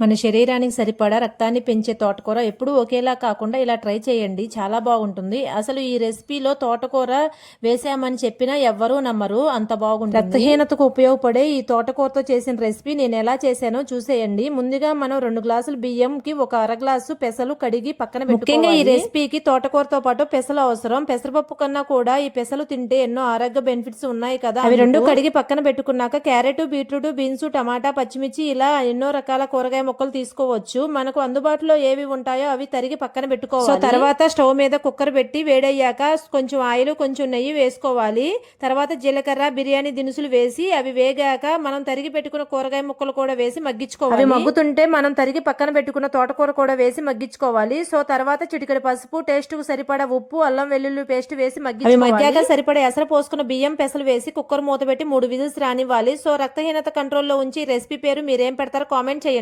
మన శరీరానికి సరిపడా రక్తాన్ని పెంచే తోటకూర ఎప్పుడూ ఒకేలా కాకుండా ఇలా ట్రై చేయండి, చాలా బాగుంటుంది. అసలు ఈ రెసిపీలో తోటకూర వేసామని చెప్పినా ఎవ్వరూ నమ్మరు, అంత బాగుంటుంది. రక్తహీనతకు ఉపయోగపడే ఈ తోటకూరతో చేసిన రెసిపీ నేను ఎలా చేశానో చూసేయండి. ముందుగా మనం 2 గ్లాసులు బియ్యంకి 1/2 గ్లాసు పెసలు కడిగి పక్కన పెట్టుకోవాలి. ముఖ్యంగా ఈ రెసిపీకి తోటకూరతో పాటు పెసలు అవసరం. పెసరపప్పు కన్నా కూడా ఈ పెసలు తింటే ఎన్నో ఆరోగ్య బెనిఫిట్స్ ఉన్నాయి కదా. అవి 2 కడిగి పక్కన పెట్టుకున్నాక క్యారెట్, బీట్రూట్, బీన్స్, టమాటా, పచ్చిమిర్చి ఇలా ఎన్నో రకాల కూరగాయ మొక్కలు తీసుకోవచ్చు. మనకు అందుబాటులో ఏవి ఉంటాయో అవి తరిగి పక్కన పెట్టుకోవాలి. సో తర్వాత స్టవ్ మీద కుక్కర్ పెట్టి వేడయ్యాక కొంచెం ఆయిల్, కొంచెం నెయ్యి వేసుకోవాలి. తర్వాత జీలకర్ర, బిర్యానీ దినుసులు వేసి అవి వేగాక మనం తరిగి పెట్టుకున్న కూరగాయ ముక్కలు కూడా వేసి మగ్గించుకోవాలి. అవి మగ్గుతుంటే మనం తరిగి పక్కన పెట్టుకున్న తోటకూర కూడా వేసి మగ్గించుకోవాలి. సో తర్వాత చిటికెడు పసుపు, టేస్ట్ కు సరిపడా ఉప్పు, అల్లం వెల్లుల్లి పేస్ట్ వేసి మగ్గాక సరిపడా ఎసరు పోసుకున్న బియ్యం పెసలు వేసి కుక్కర్ మూత పెట్టి 3 విజిల్స్ రానివ్వాలి. సో రక్తహీనత కంట్రోల్లో ఉంచి రెసిపీ పేరు మీరేం పెడతారో కామెంట్ చేయండి.